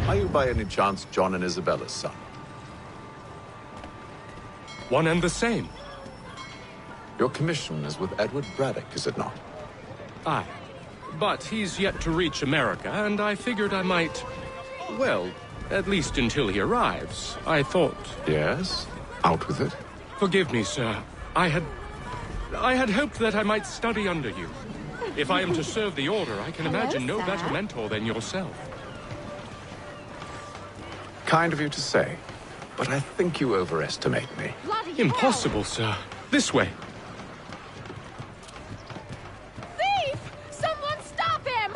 Are you by any chance John and Isabella's son? One and the same. Your commission is with Edward Braddock, is it not? Aye. But he's yet to reach America, and I figured I might... Well, at least until he arrives. I thought... Yes? Out with it. Forgive me, sir. I had hoped that I might study under you. If I am to serve the Order, I can imagine no better mentor than yourself. Kind of you to say, but I think you overestimate me. Impossible, sir. This way. Thief! Someone stop him!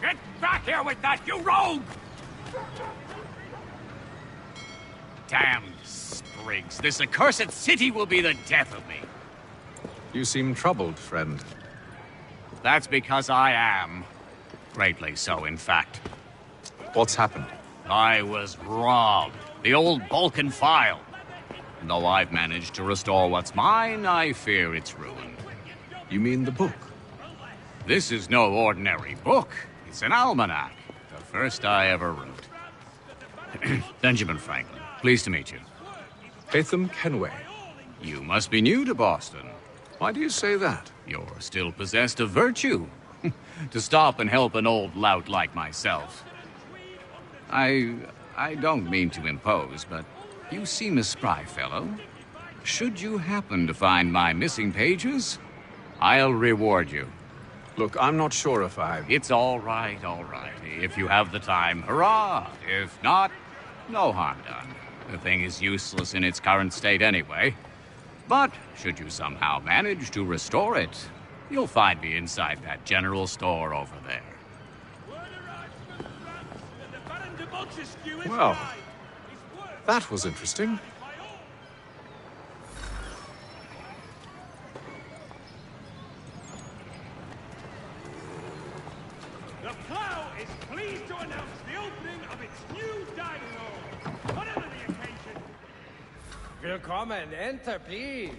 Get back here with that, you rogue! Damn sprigs. This accursed city will be the death of me. You seem troubled, friend. That's because I am. Greatly so, in fact. What's happened? I was robbed. The old Balkan file. And though I've managed to restore what's mine, I fear it's ruined. You mean the book? This is no ordinary book. It's an almanac. The first I ever wrote. Benjamin Franklin. Pleased to meet you. Haytham Kenway. You must be new to Boston. Why do you say that? You're still possessed of virtue. To stop and help an old lout like myself. I don't mean to impose, but you seem a spry fellow. Should you happen to find my missing pages, I'll reward you. Look, I'm not sure if I... It's all right, all right. If you have the time, hurrah! If not, no harm done. The thing is useless in its current state anyway. But should you somehow manage to restore it, you'll find me inside that general store over there. Well, that was interesting. The Plough is pleased to announce the opening of its new dining hall. Whatever the occasion. Willkommen, enter, please.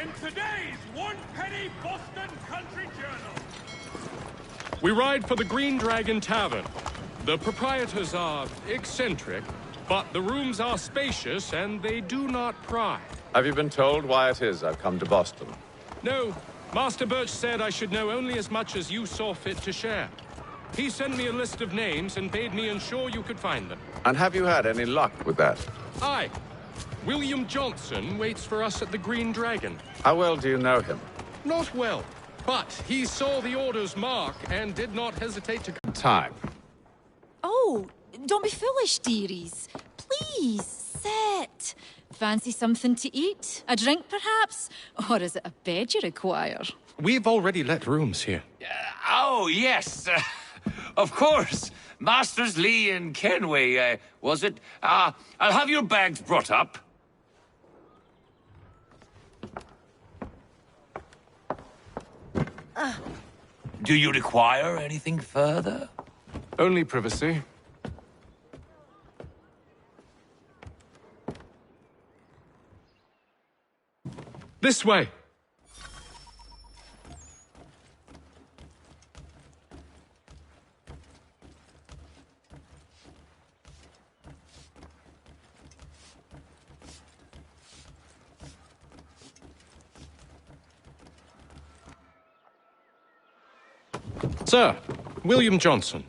In today's one-penny Boston Country Journal. We ride for the Green Dragon Tavern. The proprietors are eccentric, but the rooms are spacious and they do not pry. Have you been told why it is I've come to Boston? No, Master Birch said I should know only as much as you saw fit to share. He sent me a list of names and bade me ensure you could find them. And have you had any luck with that? Aye. William Johnson waits for us at the Green Dragon. How well do you know him? Not well, but he saw the Order's mark and did not hesitate to... Time. Oh, don't be foolish, dearies. Please, sit. Fancy something to eat? A drink, perhaps? Or is it a bed you require? We've already let rooms here. Oh, yes. Of course. Masters Lee and Kenway, was it? I'll have your bags brought up. Do you require anything further? Only privacy. This way! Sir, William Johnson.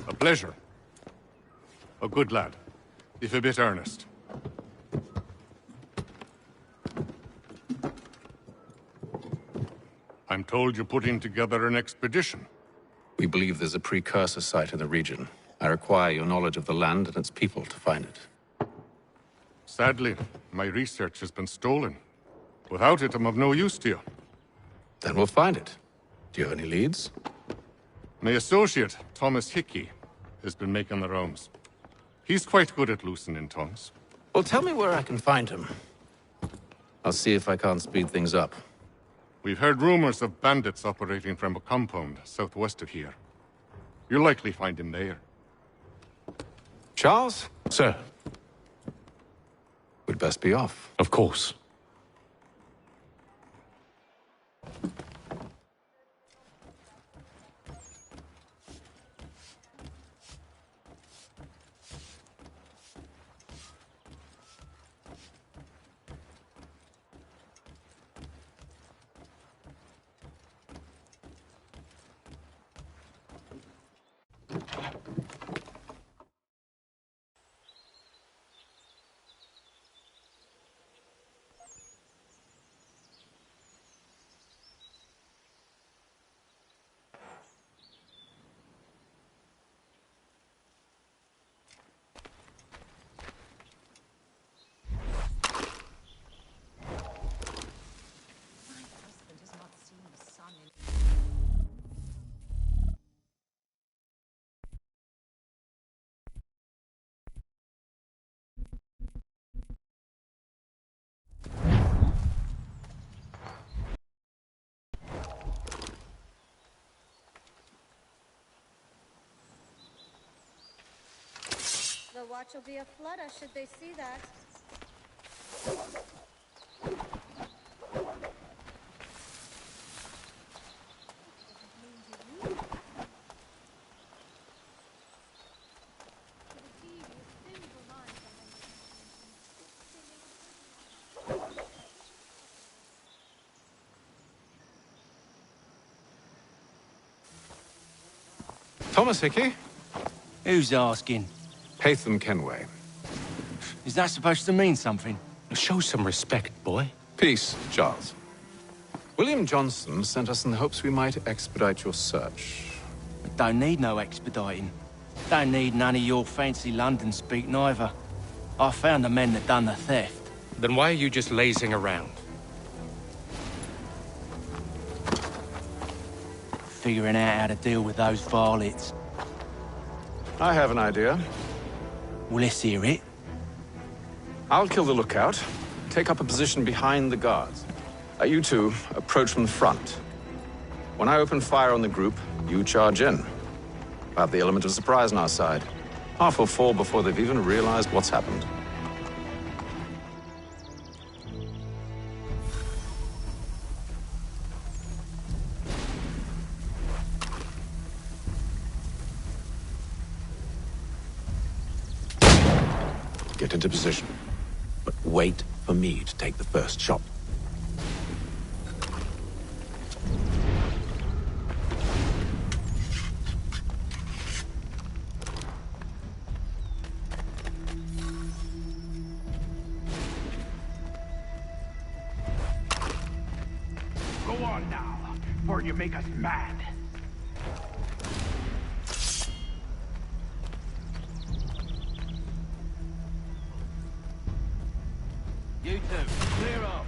A pleasure. A good lad, if a bit earnest. I'm told you're putting together an expedition. We believe there's a precursor site in the region. I require your knowledge of the land and its people to find it. Sadly, my research has been stolen. Without it, I'm of no use to you. Then we'll find it. Do you have any leads? My associate, Thomas Hickey, has been making the rounds. He's quite good at loosening tongues. Well, tell me where I can find him. I'll see if I can't speed things up. We've heard rumors of bandits operating from a compound southwest of here. You'll likely find him there. Charles? Sir. We'd best be off. Of course. The watch will be a flutter should they see that. Thomas Hickey? Who's asking? Haytham Kenway. Is that supposed to mean something? Show some respect, boy. Peace, Charles. William Johnson sent us in the hopes we might expedite your search. Don't need no expediting. Don't need none of your fancy London speak neither. I found the men that done the theft. Then why are you just lazing around? Figuring out how to deal with those varlets. I have an idea. Well, let's hear it. I'll kill the lookout, take up a position behind the guards. You two approach from the front. When I open fire on the group, you charge in. We'll have the element of surprise on our side. Half will fall before they've even realized what's happened. Get into position, but wait for me to take the first shot. Go on now, before you make us mad. You two, clear off.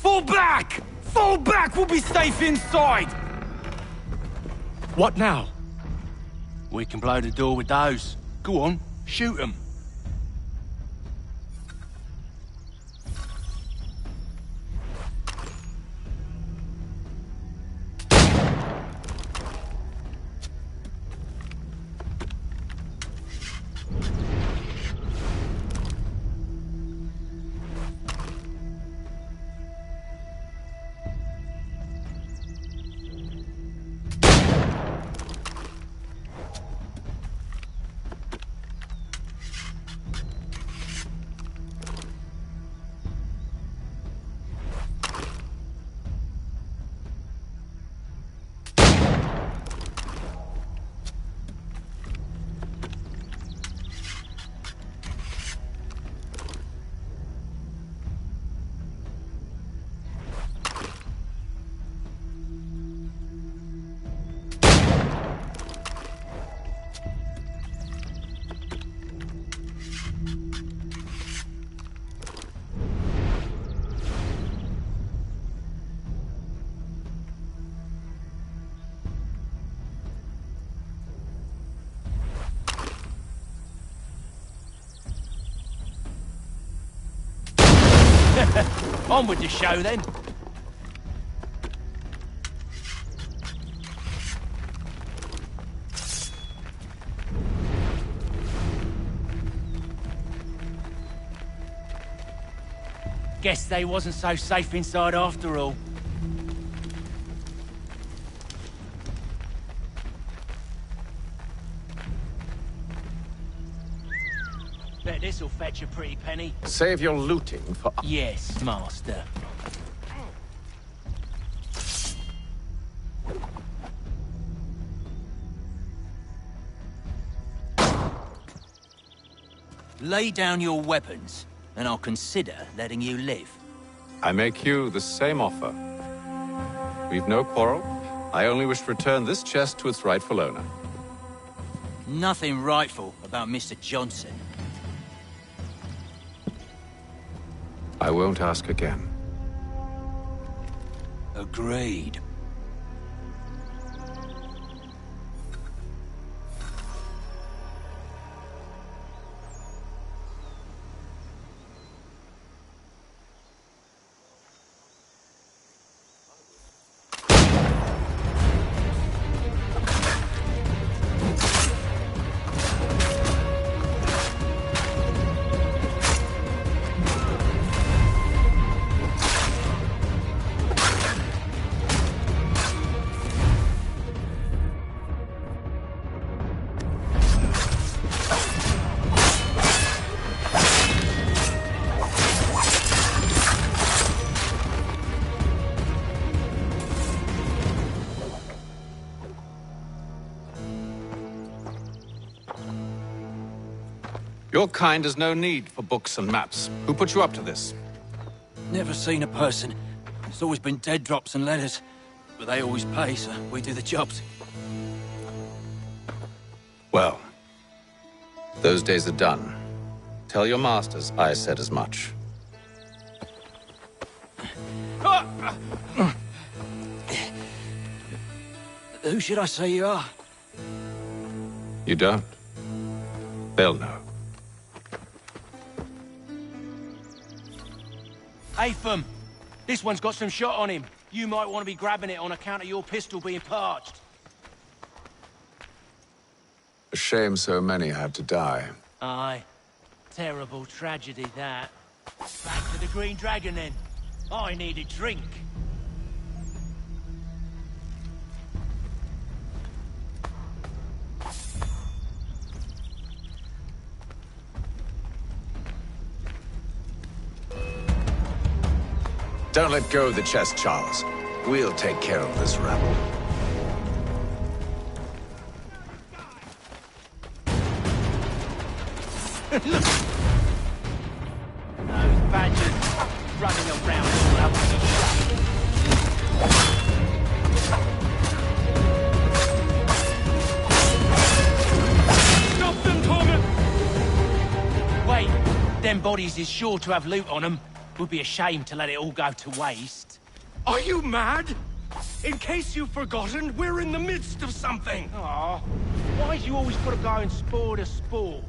Fall back! Fall back! We'll be safe inside! What now? We can blow the door with those. Go on, shoot them. On with the show, then. Guess they wasn't so safe inside after all. Bet this'll fetch a pretty penny. Save your looting for... Yes, master. Lay down your weapons, and I'll consider letting you live. I make you the same offer. We've no quarrel. I only wish to return this chest to its rightful owner. Nothing rightful about Mr. Johnson. I won't ask again. Agreed. Your kind has no need for books and maps. Who put you up to this? Never seen a person. It's always been dead drops and letters. But they always pay, so we do the jobs. Well, those days are done. Tell your masters I said as much. Who should I say you are? You don't? They'll know. Atham, this one's got some shot on him. You might want to be grabbing it on account of your pistol being parched. A shame so many had to die. Aye. Terrible tragedy, that. Back to the Green Dragon, then. I need a drink. Don't let go of the chest, Charles. We'll take care of this rabble. Those badgers running around all up the shop. Stop them, Torment! Wait, them bodies is sure to have loot on them. Would be a shame to let it all go to waste. Are you mad? In case you've forgotten, we're in the midst of something. Aw, why's you always gotta go and spoil the sport?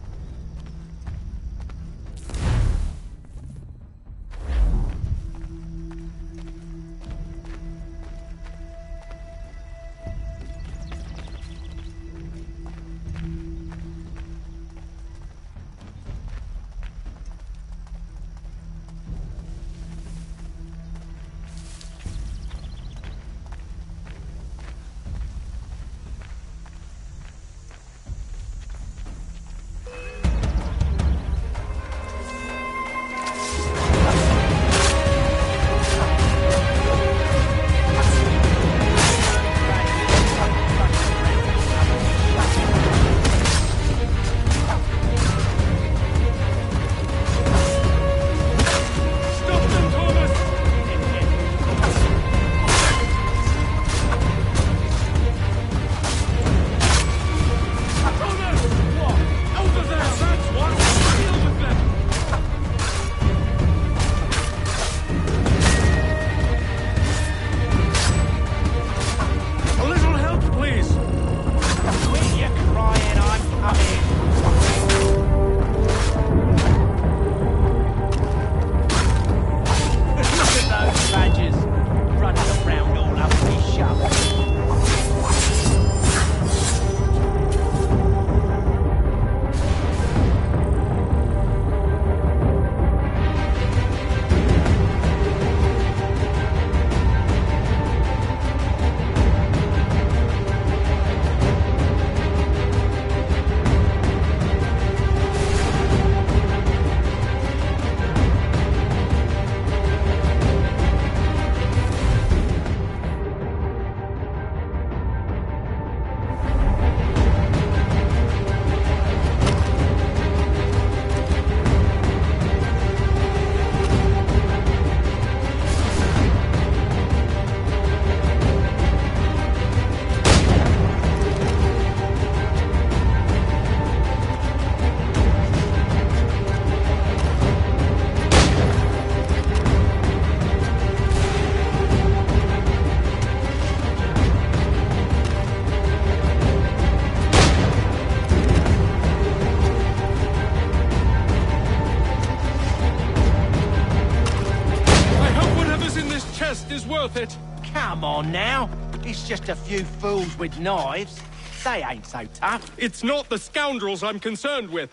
Worth it. Come on now. It's just a few fools with knives. They ain't so tough. It's not the scoundrels I'm concerned with.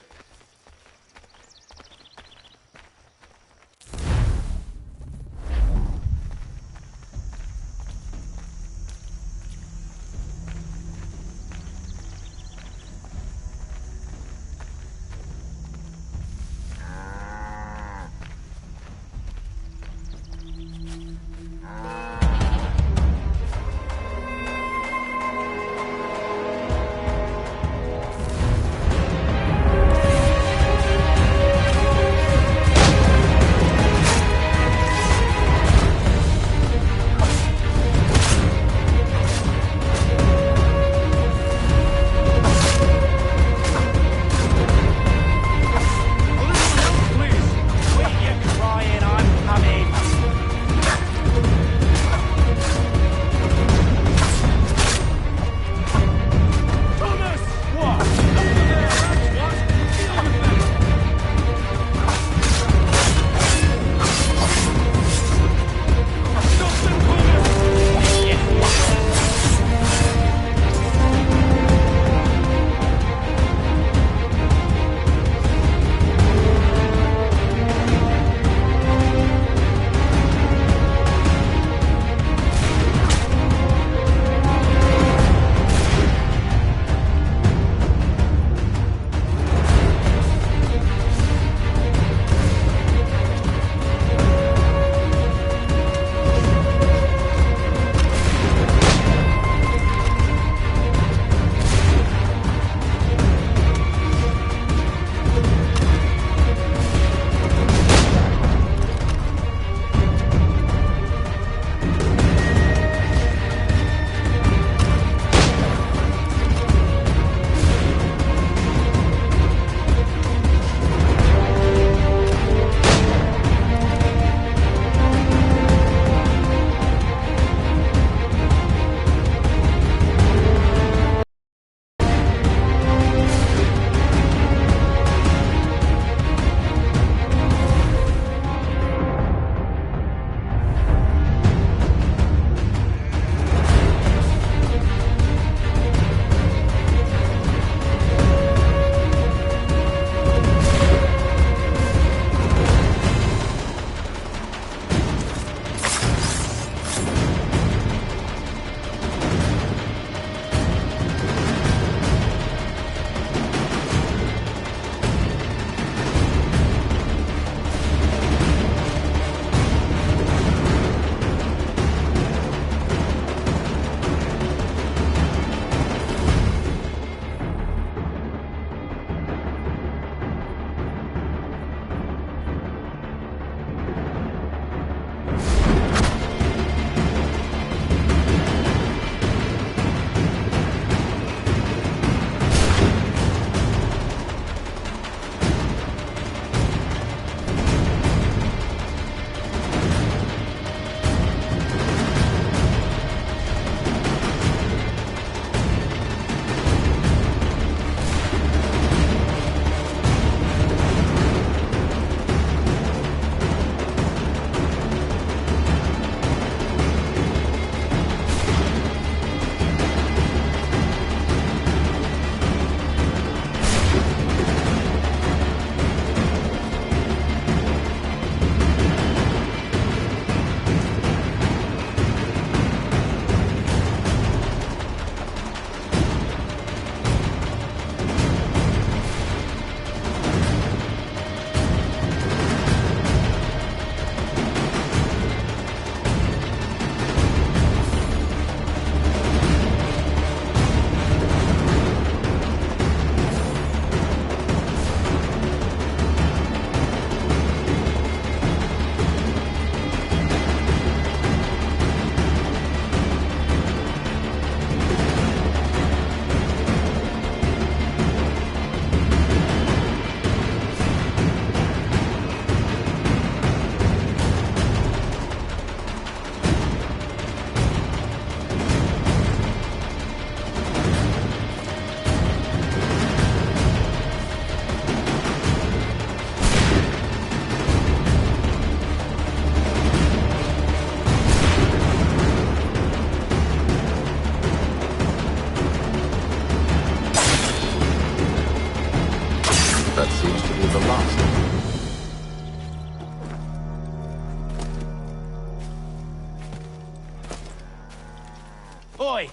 Oi!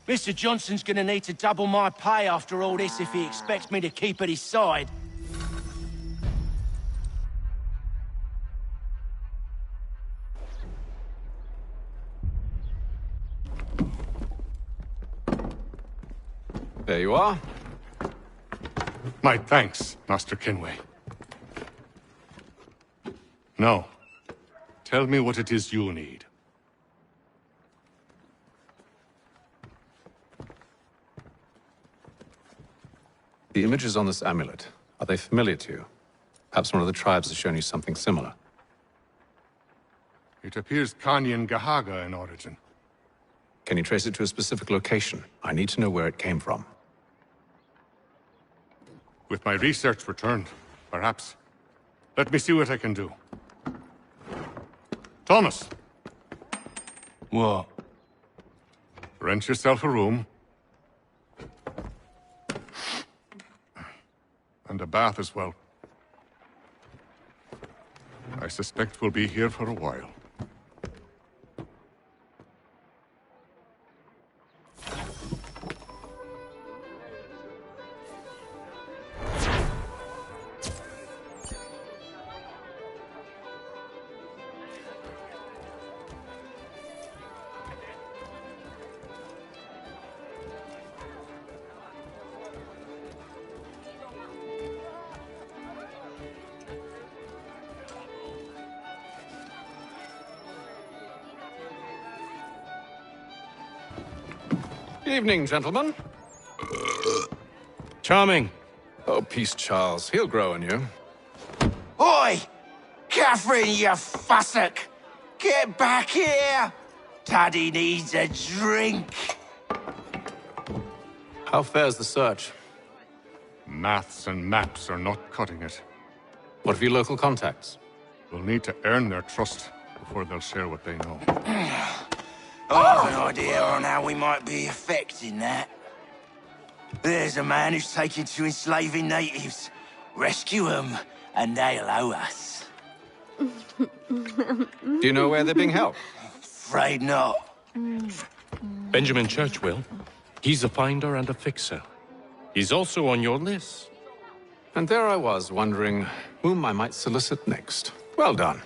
Mr. Johnson's gonna need to double my pay after all this if he expects me to keep at his side. There you are. My thanks, Master Kenway. Now, tell me what it is you need. The images on this amulet, are they familiar to you? Perhaps one of the tribes has shown you something similar. It appears Kanyan Gahaga in origin. Can you trace it to a specific location? I need to know where it came from. With my research returned, perhaps. Let me see what I can do. Thomas! What? Rent yourself a room. And a bath as well. I suspect we'll be here for a while. Evening, gentlemen. Charming. Oh, peace, Charles. He'll grow on you. Oi! Catherine, you fussock! Get back here! Taddy needs a drink. How fares the search? Maths and maps are not cutting it. What of your local contacts? We'll need to earn their trust before they'll share what they know. I have an idea on how we might be affecting that. There's a man who's taken to enslaving natives. Rescue them, and they'll owe us. Do you know where they're being held? Afraid not. Benjamin Churchwill. He's a finder and a fixer. He's also on your list. And there I was, wondering whom I might solicit next. Well done.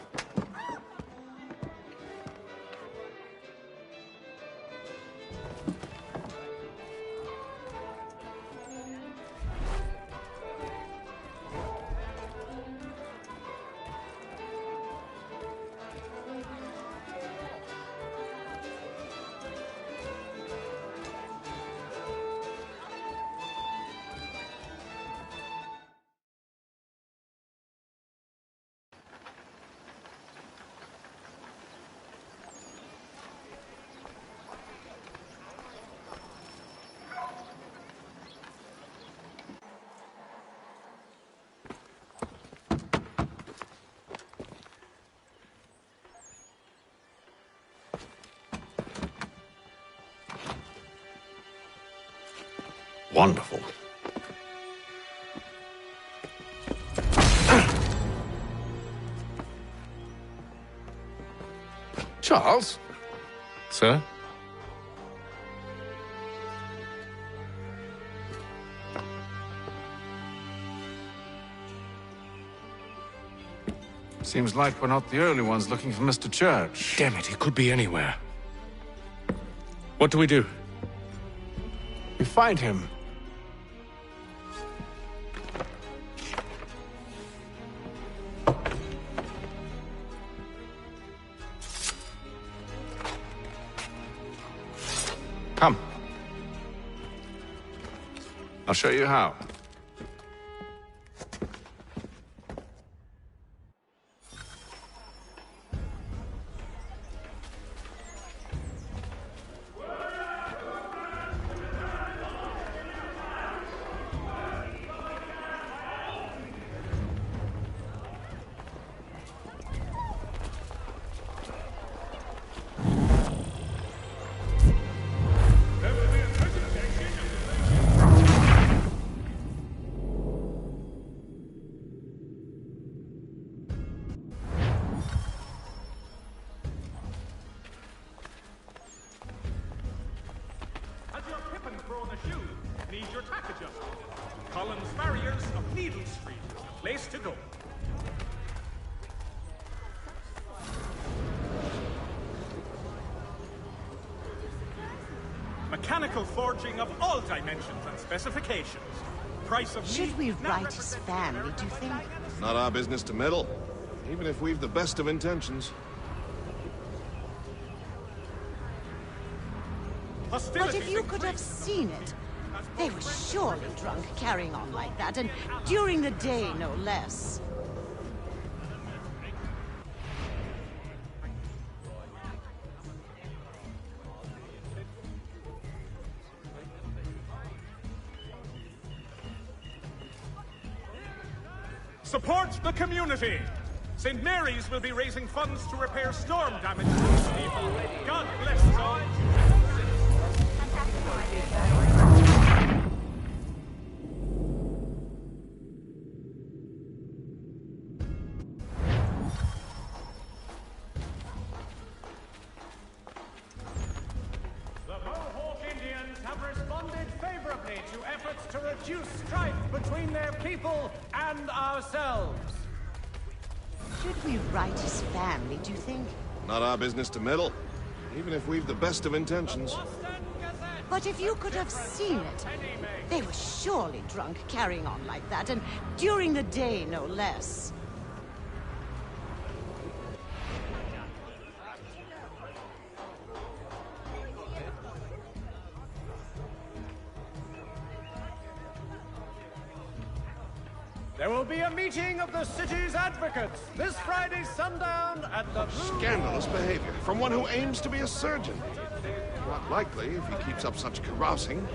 Wonderful. Charles? Sir? Seems like we're not the only ones looking for Mr. Church. Damn it, he could be anywhere. What do we do? We find him. Come. I'll show you how. track adjustment. Collins Farriers of Needle Street is the place to go. Mechanical forging of all dimensions and specifications. Price of Should we write his family, do you think? Not our business to meddle, even if we've the best of intentions. But if you could have seen it, they were surely drunk carrying on like that, and during the day, no less. Support the community! St. Mary's will be raising funds to repair storm damage to its people. God bless us all. The Mohawk Indians have responded favorably to efforts to reduce strife between their people and ourselves. Should we write his family, do you think? Not our business to meddle, even if we've the best of intentions. But if you could have seen it, they were surely drunk carrying on like that, and during the day, no less. There will be a meeting of the city's advocates this Friday sundown at the Scandalous behavior from one who aims to be a surgeon. Not likely if he keeps up such carousing.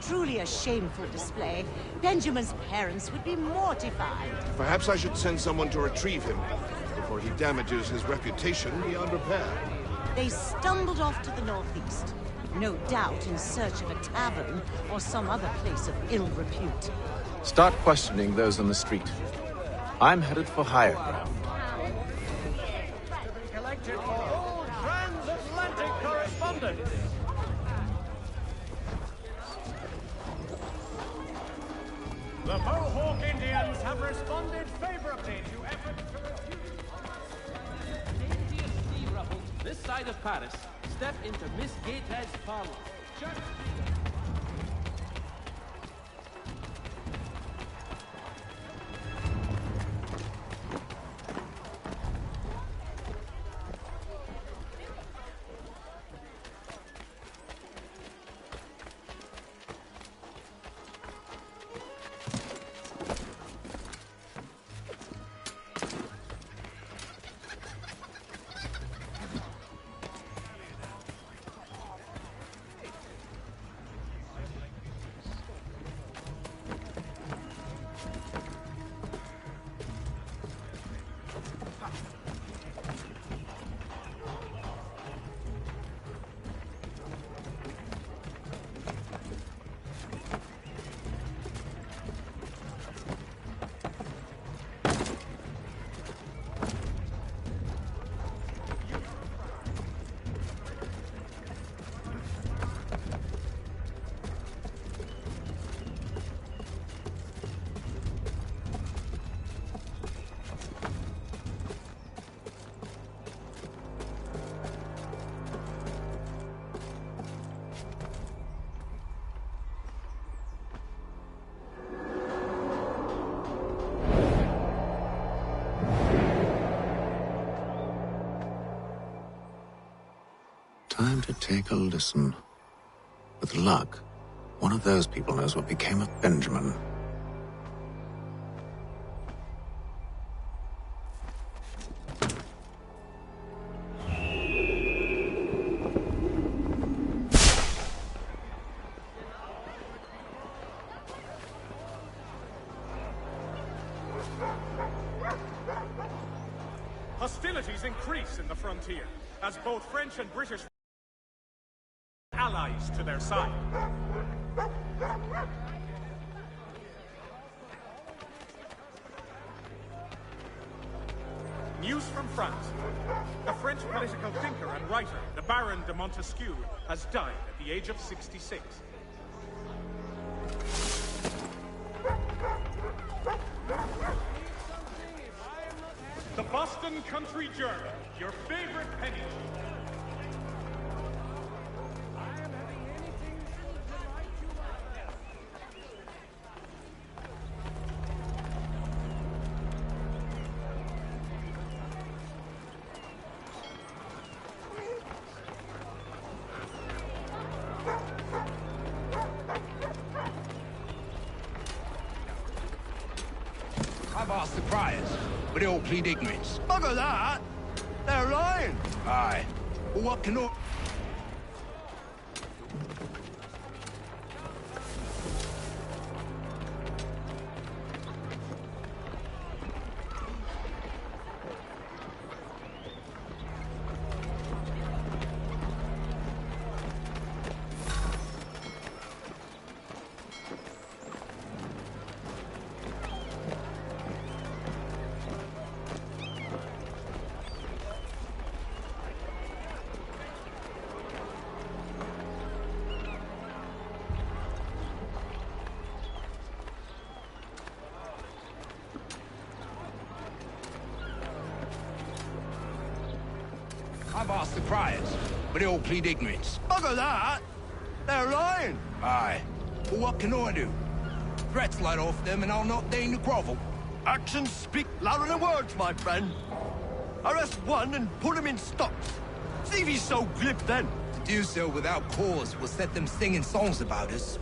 Truly a shameful display. Benjamin's parents would be mortified. Perhaps I should send someone to retrieve him before he damages his reputation beyond repair. They stumbled off to the northeast, no doubt in search of a tavern or some other place of ill repute. Start questioning those on the street. I'm headed for higher ground. to be collected for all transatlantic correspondence. The Mohawk Indians have responded favorably to efforts to reduce... This side of Paris, step into Miss Gateshead's parlor. Time to take a listen. With luck, one of those people knows what became of Benjamin. Hostilities increase in the frontier, as both French and British allies to their side. News from France. A French political thinker and writer, the Baron de Montesquieu, has died at the age of 66. Northern Country Journal, your favorite penny. I've asked the criers, but they all plead ignorance. Bugger that! They're lying! Aye. Well, what can all... I've asked the criers, but they all plead ignorance. Bugger that! They're lying! Aye. Well, what can I do? Threats light off them and I'll not deign to grovel. Actions speak louder than words, my friend. Arrest one and put him in stocks. See if he's so glib then. To do so without cause will set them singing songs about us.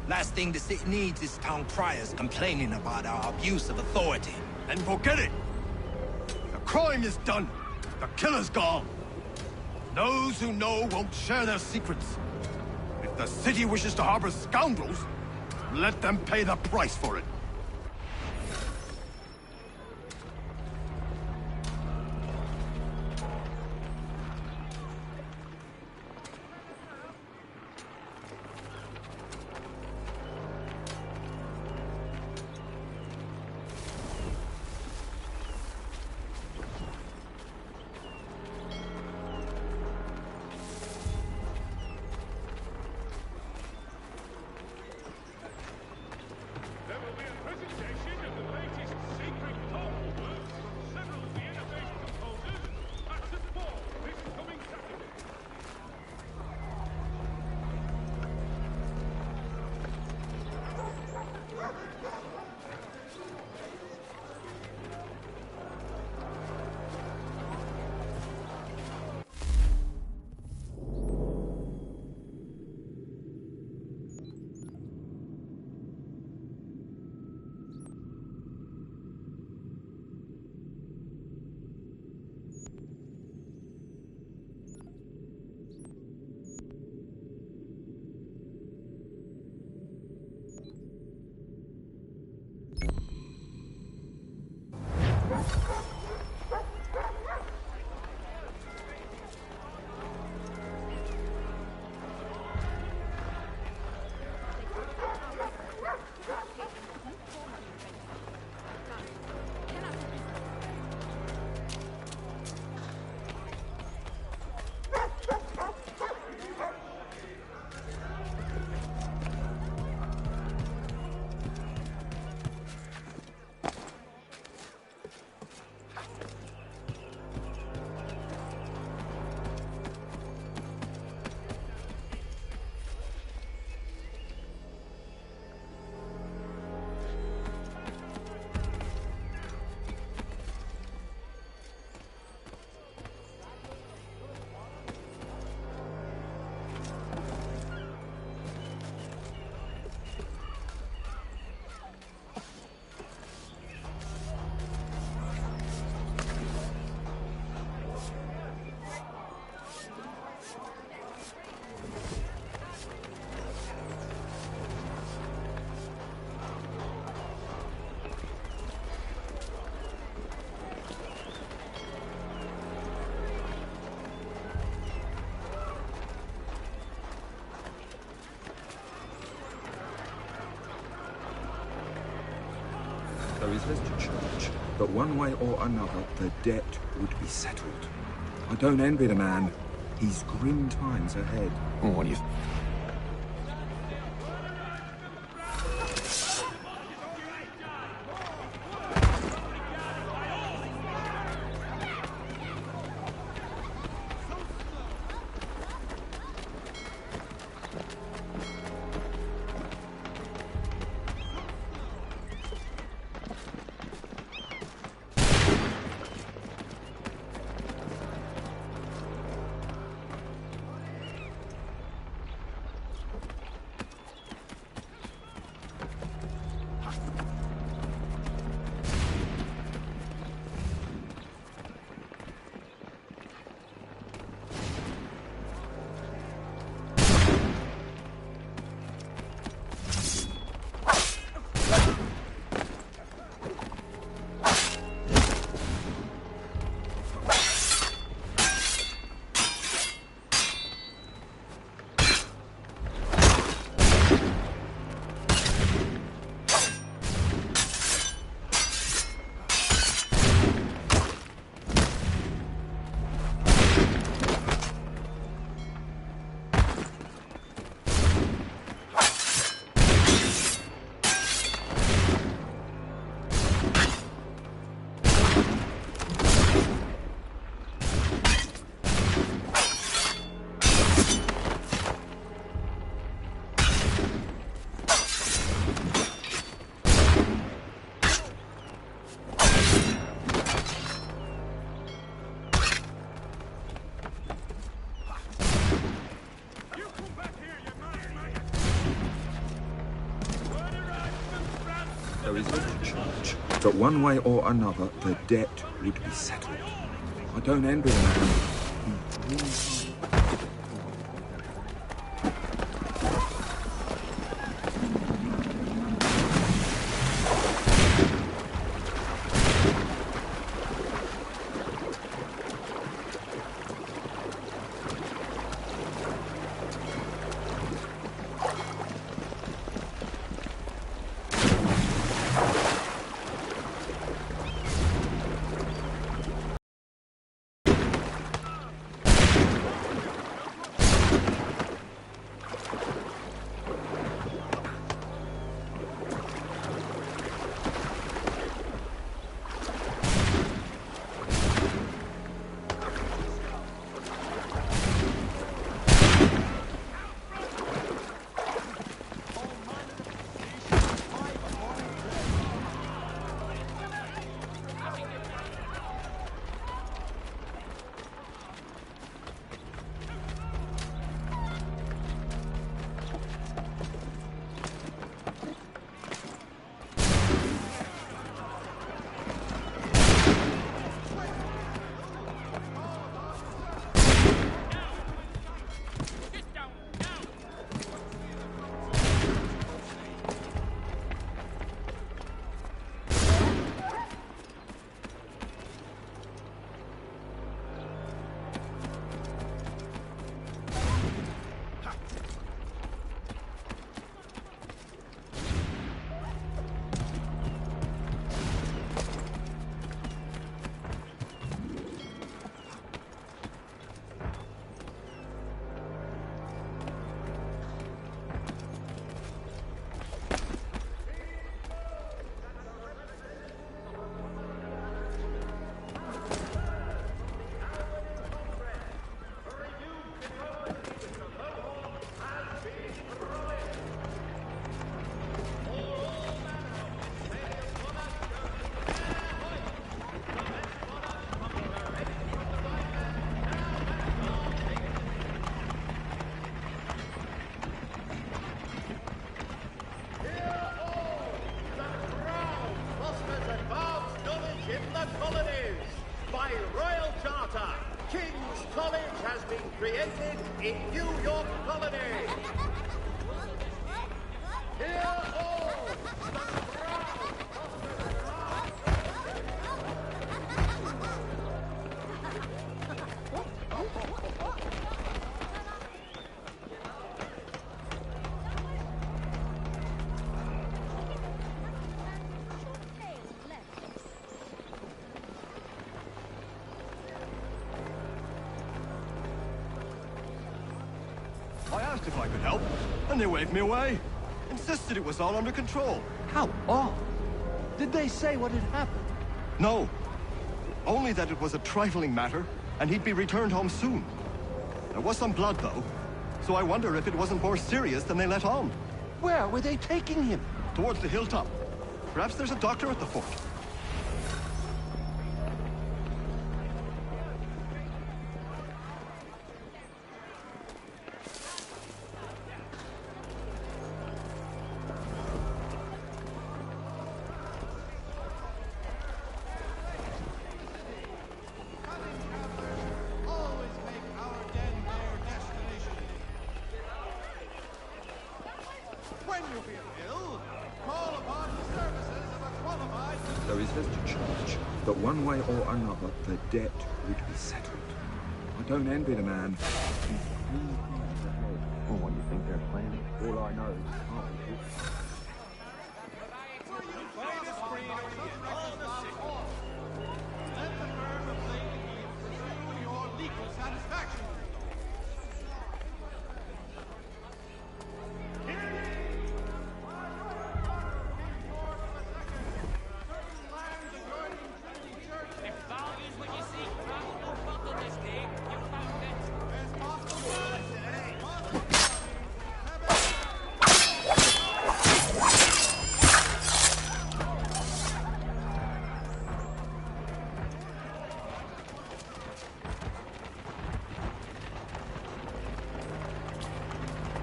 Last thing the city needs is town criers complaining about our abuse of authority. Then forget it. The crime is done. The killer's gone. Those who know won't share their secrets. If the city wishes to harbor scoundrels, let them pay the price for it. There is less to charge, but one way or another, the debt would be settled. I don't envy the man. He's grim times ahead. What do you... There is little church. But one way or another, the debt would be settled. I don't envy the man. Created in New York Colony. Hear all! I asked if I could help, and they waved me away. Insisted it was all under control. How odd. Did they say what had happened? No. Only that it was a trifling matter, and he'd be returned home soon. There was some blood, though, so I wonder if it wasn't more serious than they let on. Where were they taking him? Towards the hilltop. Perhaps there's a doctor at the fort. There is little church, but one way or another, the debt would be settled. I don't envy the man. Well, what do you think they're planning? All I know is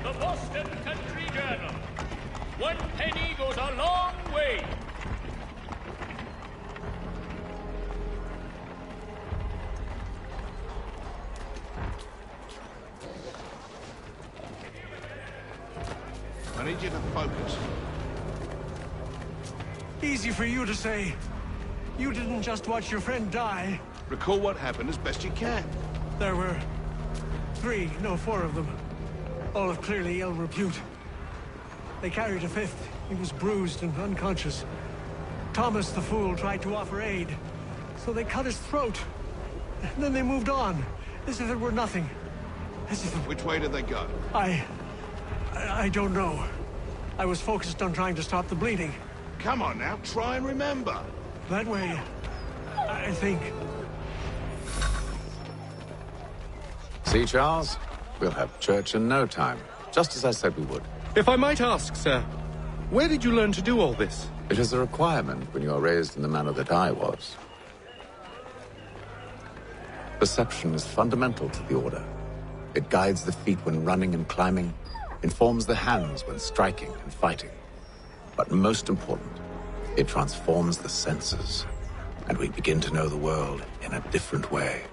The Boston Country Journal. One penny goes a long way. I need you to focus. Easy for you to say. You didn't just watch your friend die. Recall what happened as best you can. There were 4 of them. All of clearly ill repute. They carried a 5th. He was bruised and unconscious. Thomas the Fool tried to offer aid, so they cut his throat. And then they moved on, as if it were nothing. As if... Which way did they go? I don't know. I was focused on trying to stop the bleeding. Come on now, try and remember. That way, I think. See, Charles? We'll have church in no time, just as I said we would. If I might ask, sir, where did you learn to do all this? It is a requirement when you are raised in the manner that I was. Perception is fundamental to the Order. It guides the feet when running and climbing, informs the hands when striking and fighting. But most important, it transforms the senses, and we begin to know the world in a different way.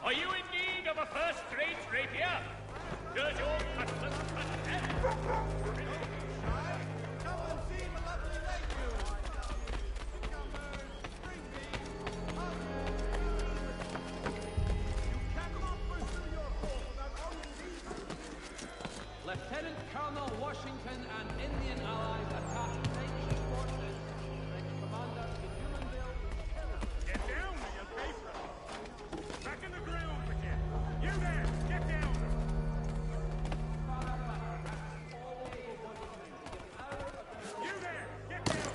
Are you in need of a first-rate rapier? Does your cutlass cut them? Lieutenant Colonel Washington and Indian allies attacked French forces. French commander de Jumonville is... Get down, you paper! Back in the ground again! You there! Get down! You there! Get down!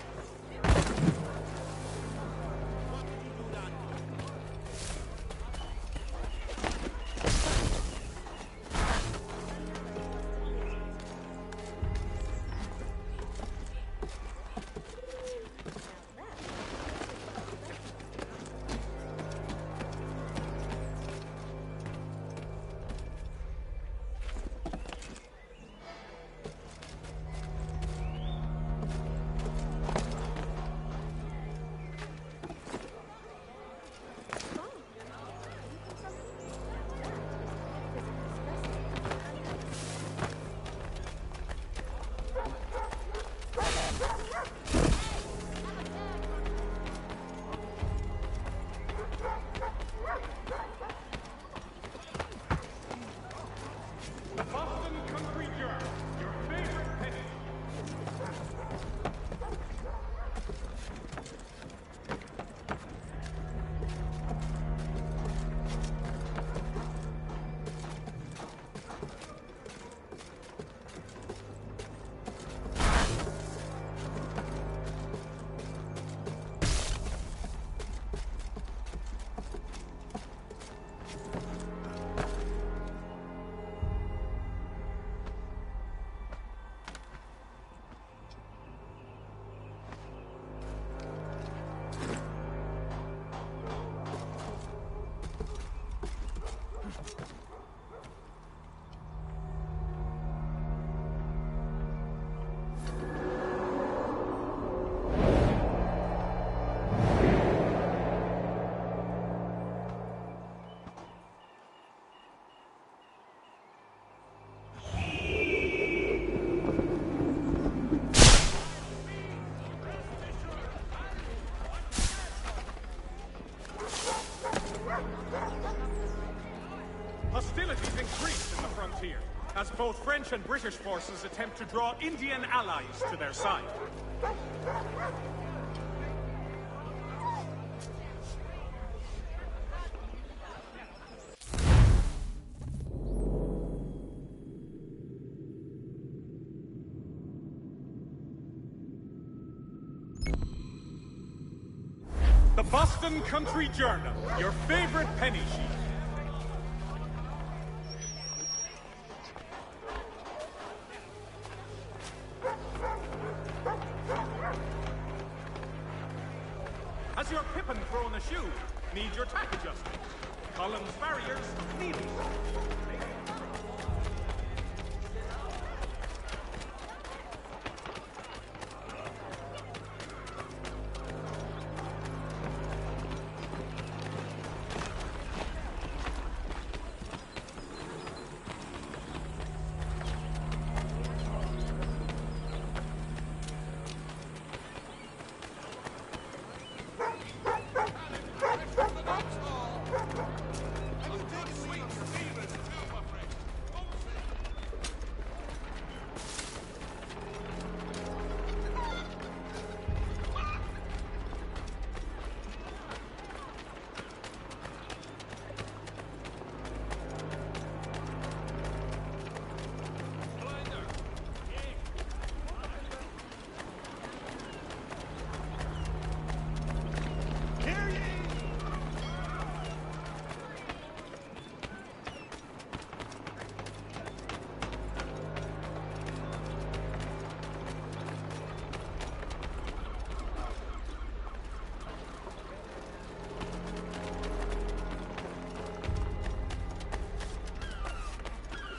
both French and British forces attempt to draw Indian allies to their side. The Boston Country Journal, your favorite penny sheet. Has your pippin thrown a shoe? Need your tack adjusted? Collins barriers, needles.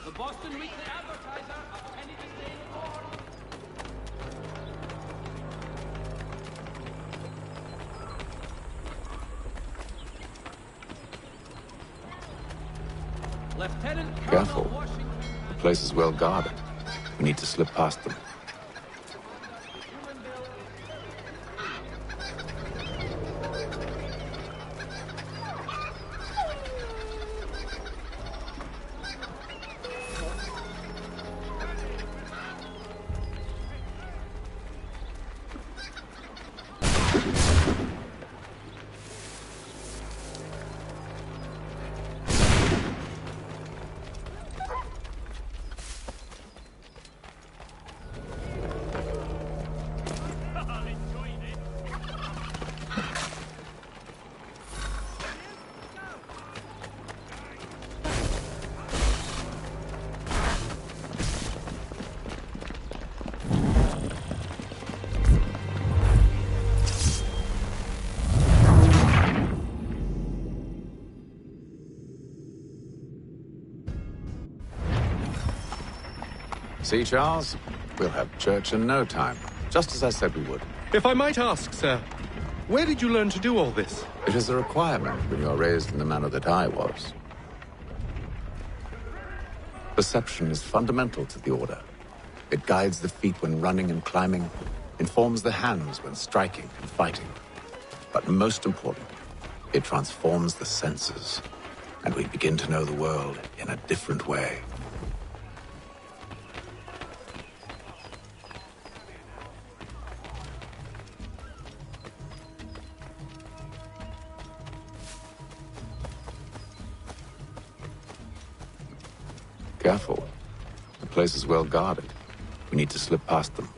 The Boston Weekly Advertiser, a penny disdain award. Lieutenant Colonel Careful. Washington. The place is well guarded. We need to slip past them. See, Charles? We'll have church in no time, just as I said we would. If I might ask, sir, where did you learn to do all this? It is a requirement when you are raised in the manner that I was. Perception is fundamental to the Order. It guides the feet when running and climbing, informs the hands when striking and fighting. But most important, it transforms the senses, and we begin to know the world in a different way. Careful. The place is well guarded. We need to slip past them.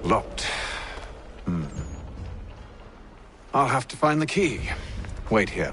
Locked. I'll have to find the key. Wait here.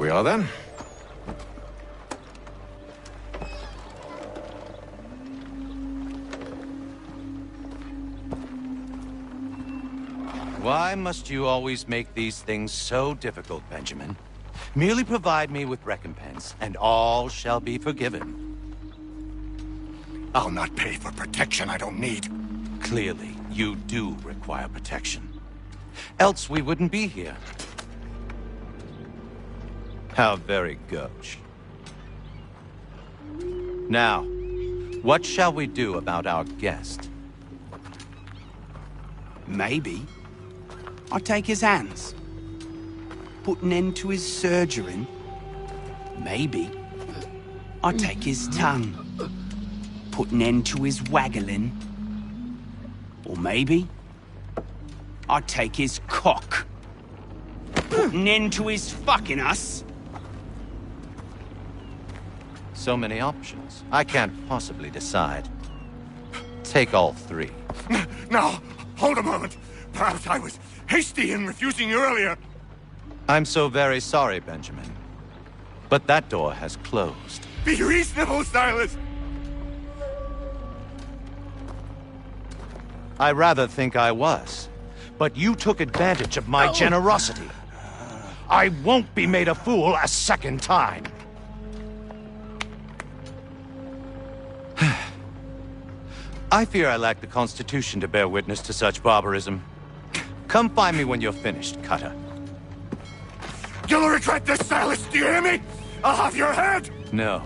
we are then. Why must you always make these things so difficult, Benjamin? Merely provide me with recompense, and all shall be forgiven. I'll not pay for protection I don't need. Clearly, you do require protection. Else we wouldn't be here. How very gauche. Now, what shall we do about our guest? Maybe I take his hands, put an end to his surgering. Maybe I take his tongue, put an end to his waggling. Or maybe I take his cock, put an end to his fucking us. So many options. I can't possibly decide. Take all three. Now, hold a moment. Perhaps I was hasty in refusing you earlier. I'm so very sorry, Benjamin. But that door has closed. Be reasonable, Silas! I rather think I was. But you took advantage of my generosity. I won't be made a fool a second time. I fear I lack the constitution to bear witness to such barbarism. Come find me when you're finished, Cutter. You'll regret this, Silas, do you hear me? I'll have your head! No.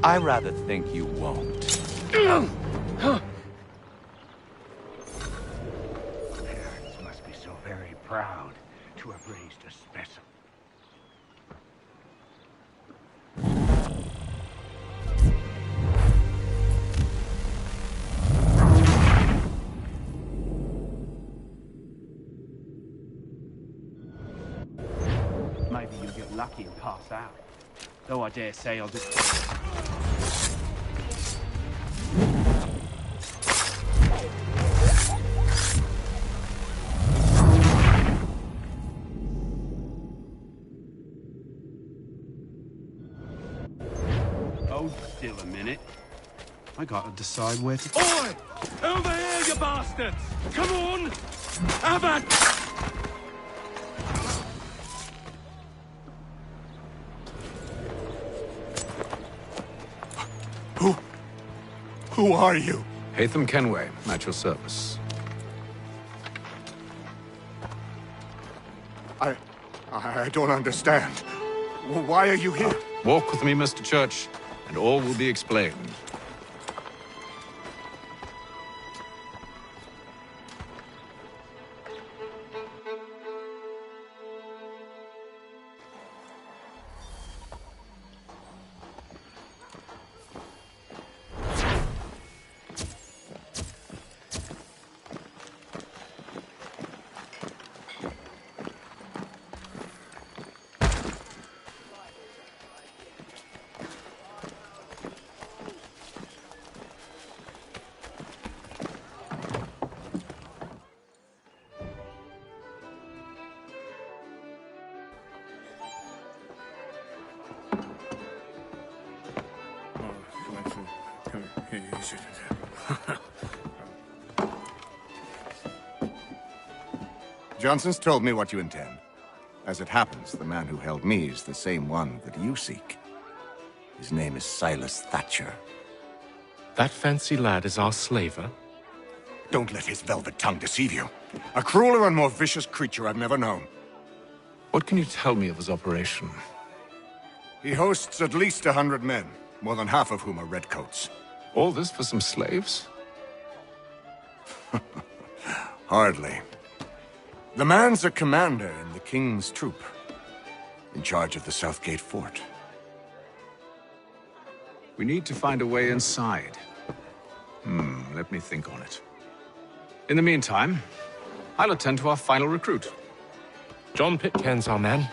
I rather think you won't. Parents must be so very proud to have raised a specimen. Maybe you'll get lucky and pass out. Though I dare say I'll just... Hold still a minute. I gotta decide where to... Oi! Over here, you bastards! Come on! Have it! Who are you? Haytham Kenway, at your service. I don't understand. Why are you here? Walk with me, Mr. Church, and all will be explained. Johnson's told me what you intend. As it happens, the man who held me is the same one that you seek. His name is Silas Thatcher. That fancy lad is our slaver? Don't let his velvet tongue deceive you. A crueler and more vicious creature I've never known. What can you tell me of his operation? He hosts at least 100 men, more than half of whom are redcoats. All this for some slaves? Hardly. The man's a commander in the King's troop, in charge of the Southgate Fort. We need to find a way inside. Let me think on it. In the meantime, I'll attend to our final recruit. John Pitcairn's our man.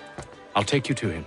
I'll take you to him.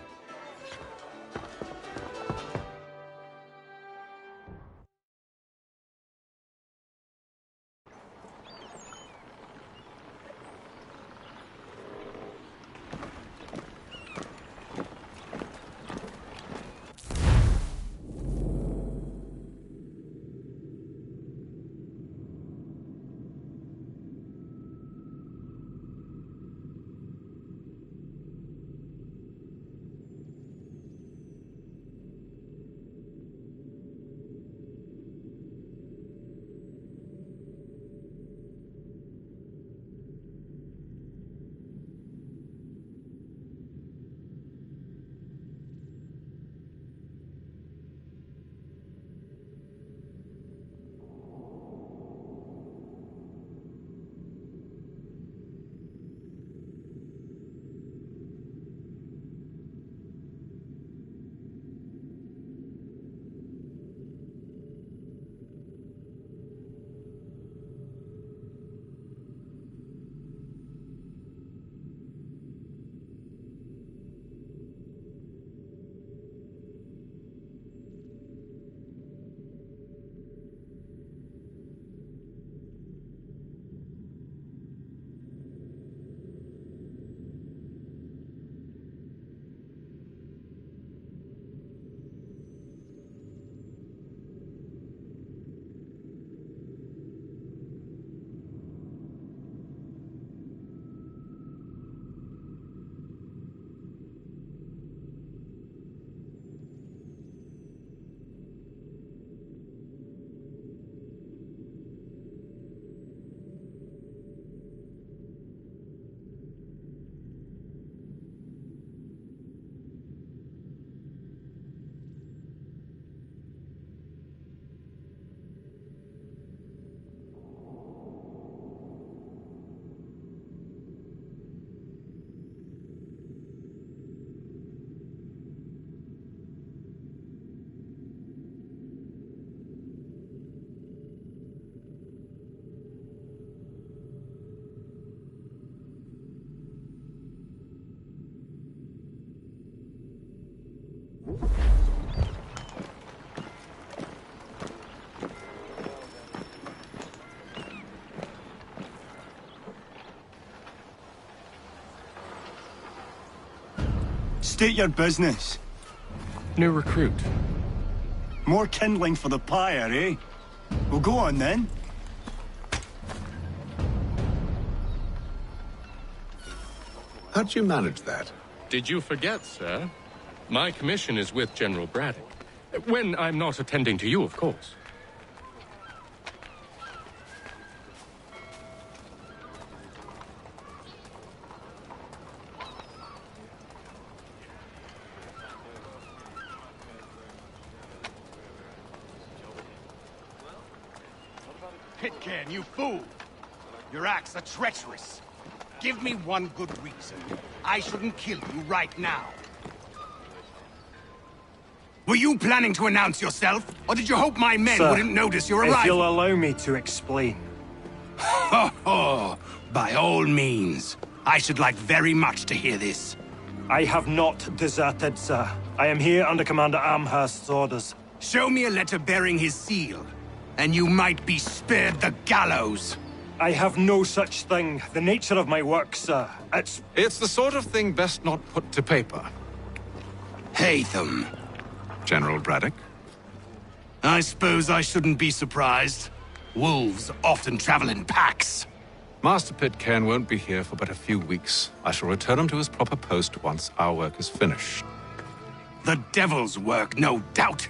State your business. New recruit. More kindling for the pyre, eh? Well, go on then. How'd you manage that? Did you forget, sir? My commission is with General Braddock. When I'm not attending to you, of course. Pitcairn, you fool! Your acts are treacherous. Give me one good reason I shouldn't kill you right now. Were you planning to announce yourself, or did you hope my men Sir, wouldn't notice your arrival? if you'll allow me to explain. Ho ho! By all means. I should like very much to hear this. I have not deserted, sir. I am here under Commander Amherst's orders. Show me a letter bearing his seal, and you might be spared the gallows. I have no such thing. The nature of my work, sir, It's the sort of thing best not put to paper. Haytham. General Braddock? I suppose I shouldn't be surprised. Wolves often travel in packs. Master Pitcairn won't be here for but a few weeks. I shall return him to his proper post once our work is finished. The devil's work, no doubt.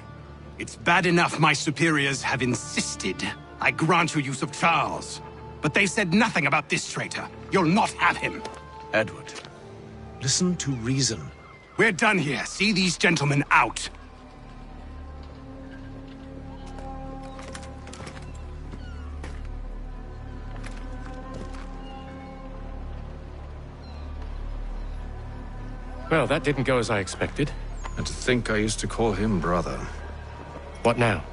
It's bad enough my superiors have insisted I grant you use of Charles. But they said nothing about this traitor. You'll not have him. Edward, listen to reason. We're done here. See these gentlemen out. Well, that didn't go as I expected. And to think I used to call him brother. What now?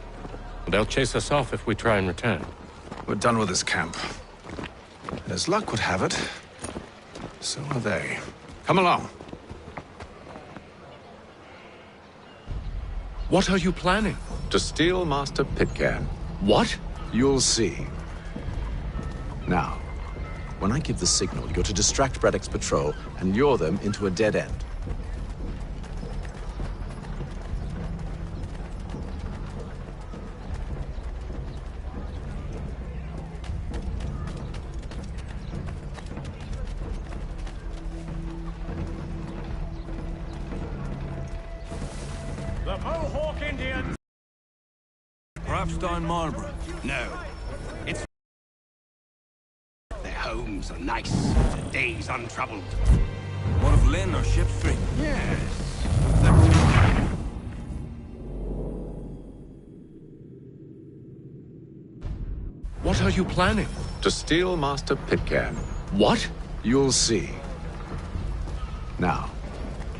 They'll chase us off if we try and return. We're done with this camp. As luck would have it, so are they. Come along. What are you planning? To steal Master Pitcairn. What? You'll see. Now, when I give the signal, you're to distract Braddock's patrol and lure them into a dead end. The Mohawk Indians. Perhaps Don Marlborough. No. It's... Their homes are nice, their days untroubled. One of Lynn or Ship Street? Yes. What are you planning? To steal Master Pitcairn. What? You'll see. Now,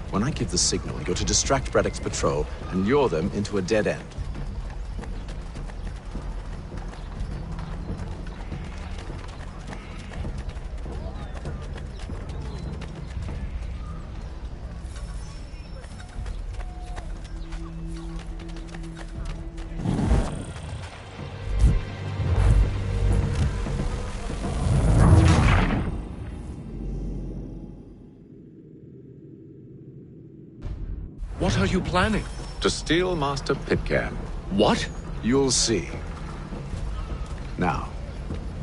when I give the signal, you're to distract Braddock's patrol and lure them into a dead end. What are you planning? To steal Master Pitcairn. What? You'll see. Now,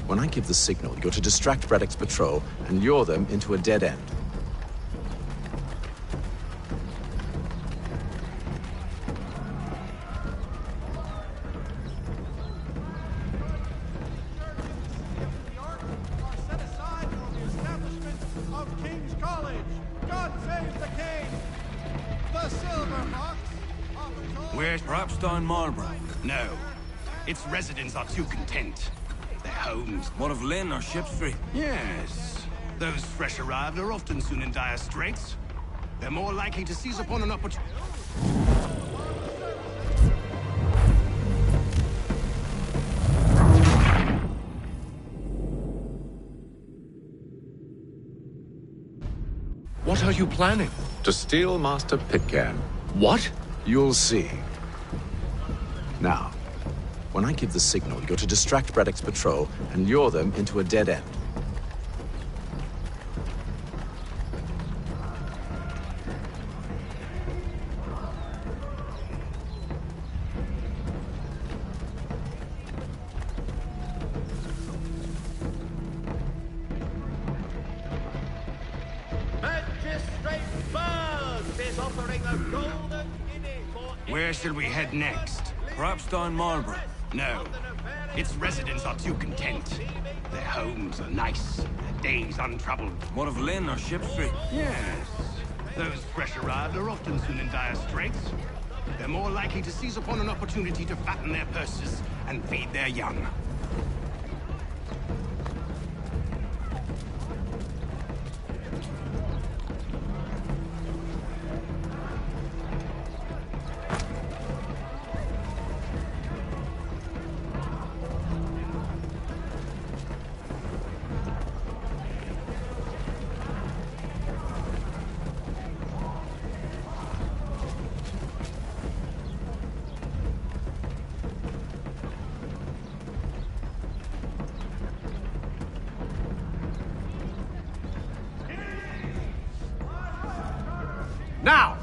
when I give the signal, you're to distract Braddock's patrol and lure them into a dead end. Where's... Perhaps Don Marlborough? No. Its residents are too content. Their homes... One of Lynn or Ship Street? Yes. Those fresh arrived are often soon in dire straits. They're more likely to seize upon an opportunity... What are you planning? To steal Master Pitcairn. What? You'll see. Now, when I give the signal, you're to distract Braddock's patrol and lure them into a dead end. Where shall we head next? Perhaps down Marlborough. No. Its residents are too content. Their homes are nice, their days untroubled. What of Lynn or Ship Street? Yes. Those fresh arrived are often soon in dire straits. They're more likely to seize upon an opportunity to fatten their purses and feed their young. Now!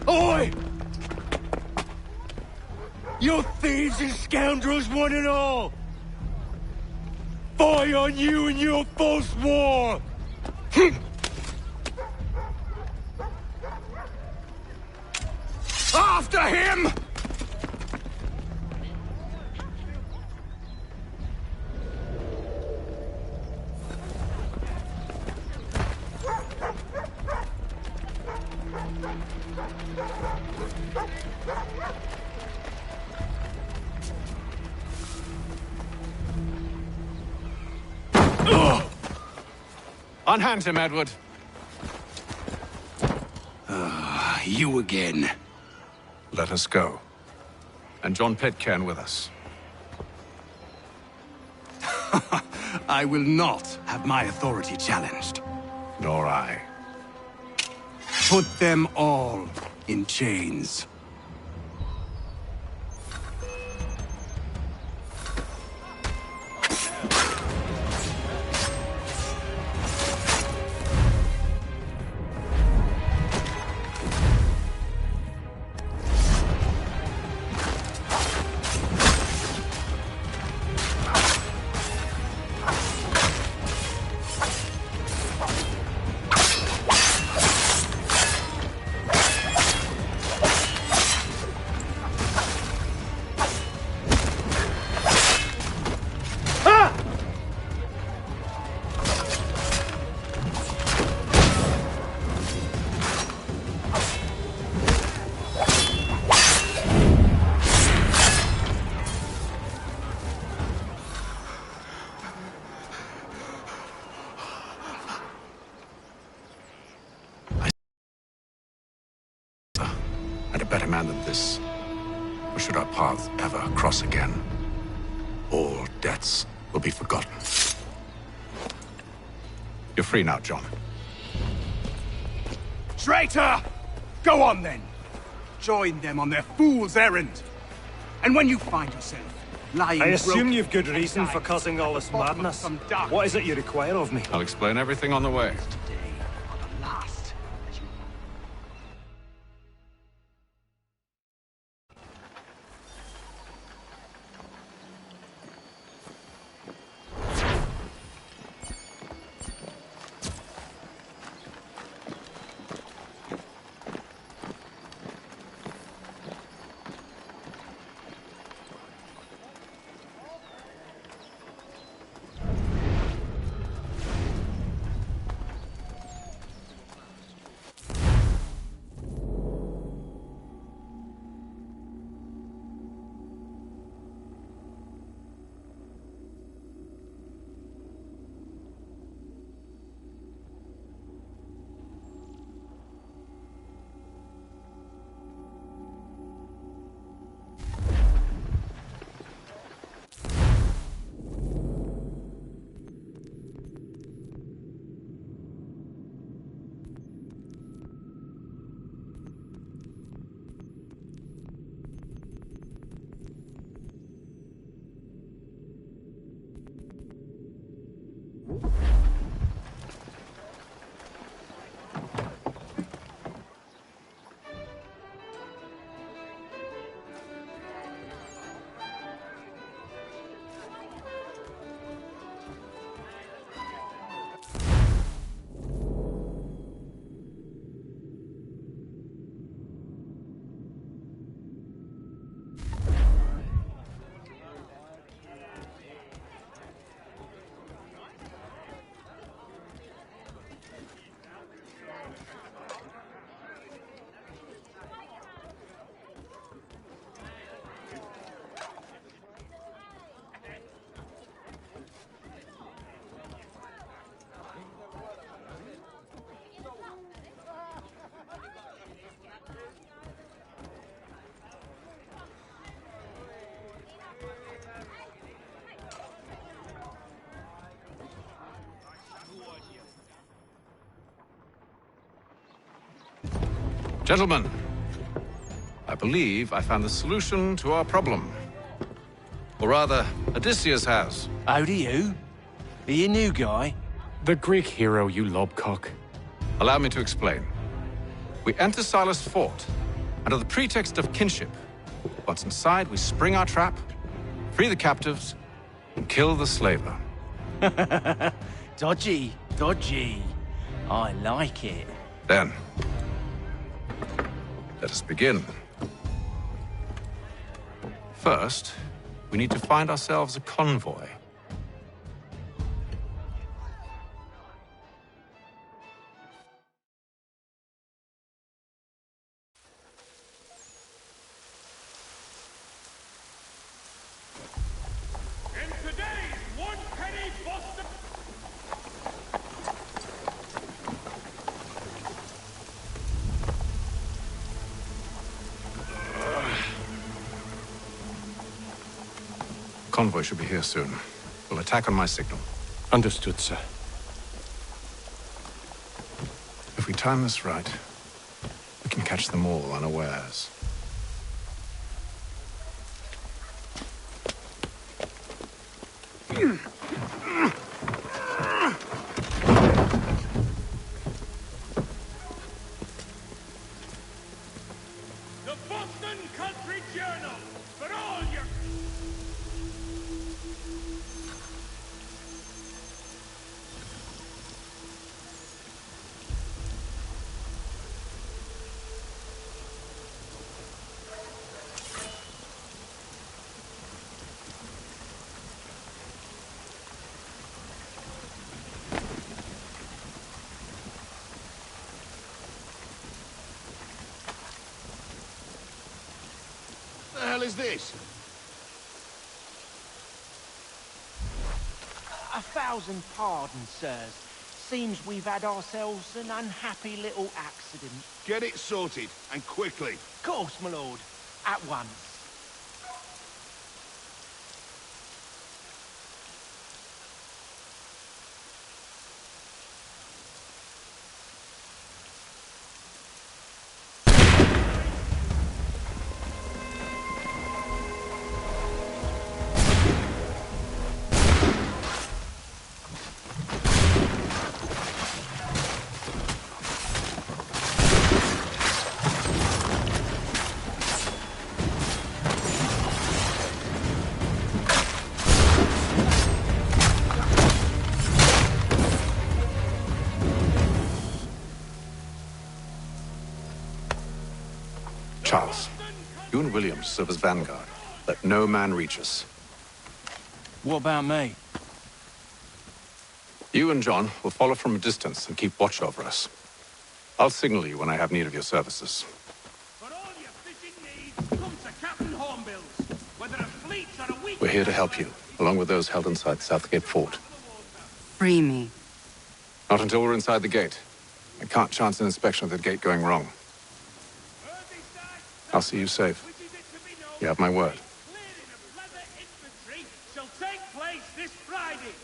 Oi! You thieves and scoundrels, one and all! Fie on you and your false war! After him! Unhand him, Edward. You again. Let us go. And John Pitcairn with us. I will not have my authority challenged. Nor I. Put them all in chains. And a better man than this. Or should our paths ever cross again, all debts will be forgotten. You're free now, John. Traitor! Go on then! Join them on their fool's errand! And when you find yourself lying I assume broken you've good reason for causing all this madness. What is it you require of me? I'll explain everything on the way. Gentlemen, I believe I found the solution to our problem. Or rather, Odysseus has. How do you? Are you a new guy? The Greek hero, you lobcock. Allow me to explain. We enter Silas' fort, under the pretext of kinship. Once inside, we spring our trap, free the captives, and kill the slaver. Dodgy, dodgy. I like it. Then, let us begin. First, we need to find ourselves a convoy. Convoy should be here soon. We'll attack on my signal. Understood, sir. If we time this right, we can catch them all unawares. The Boston Country Journal for all your... What the hell is this? 1,000 pardons, sirs. Seems we've had ourselves an unhappy little accident. Get it sorted, and quickly. Of course, my lord. At once. Charles, you and William serve as vanguard. Let no man reach us. What about me? You and John will follow from a distance and keep watch over us. I'll signal you when I have need of your services. For all your fishing needs, come to Captain Hornbill's. Whether a fleet or a week... We're here to help you, along with those held inside Southgate Fort. Free me. Not until we're inside the gate. I can't chance an inspection of the gate going wrong. I'll see you safe. You have my word. Infantry shall take place this Friday.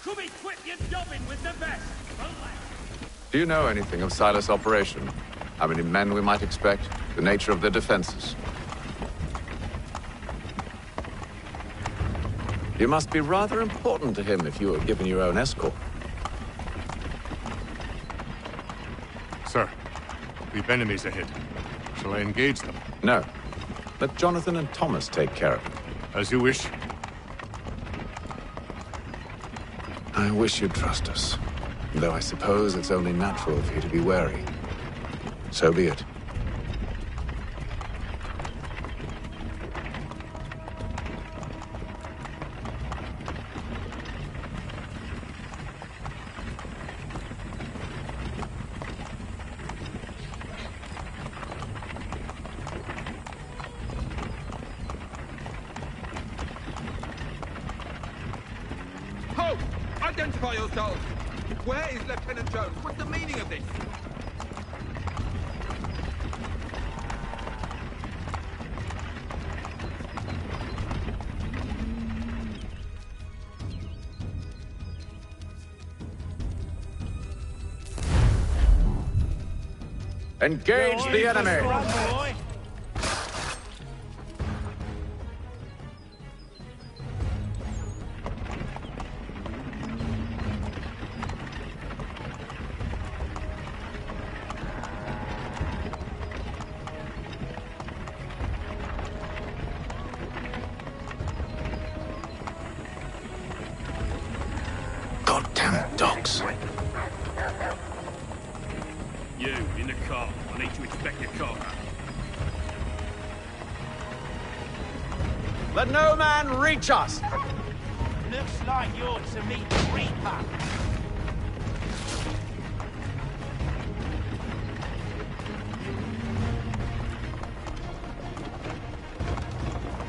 Come equip your jobbing with the best. Do you know anything of Silas' operation? How many men we might expect? The nature of their defenses? You must be rather important to him if you were given your own escort. Sir, we've enemies ahead. Shall I engage them? No. Let Jonathan and Thomas take care of it. As you wish. I wish you'd trust us. Though I suppose it's only natural for you to be wary. So be it. Halt! Identify yourselves! Where is Lieutenant Jones? What's the meaning of this? Engage the enemy! Goddamn dogs. You, in the car. I need to inspect your car. Let no man reach us! Looks like you're to meet the Reaper.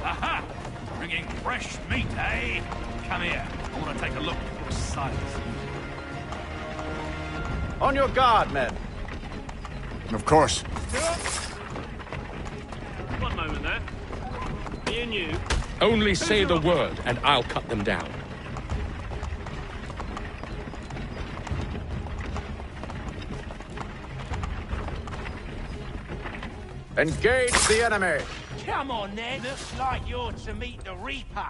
Aha! Bringing fresh meat, eh? Come here. I want to take a look at your size. On your guard, men. Of course. One moment there. Me and you. Only say the word, and I'll cut them down. Engage the enemy! Come on, then. Looks like you're to meet the Reaper.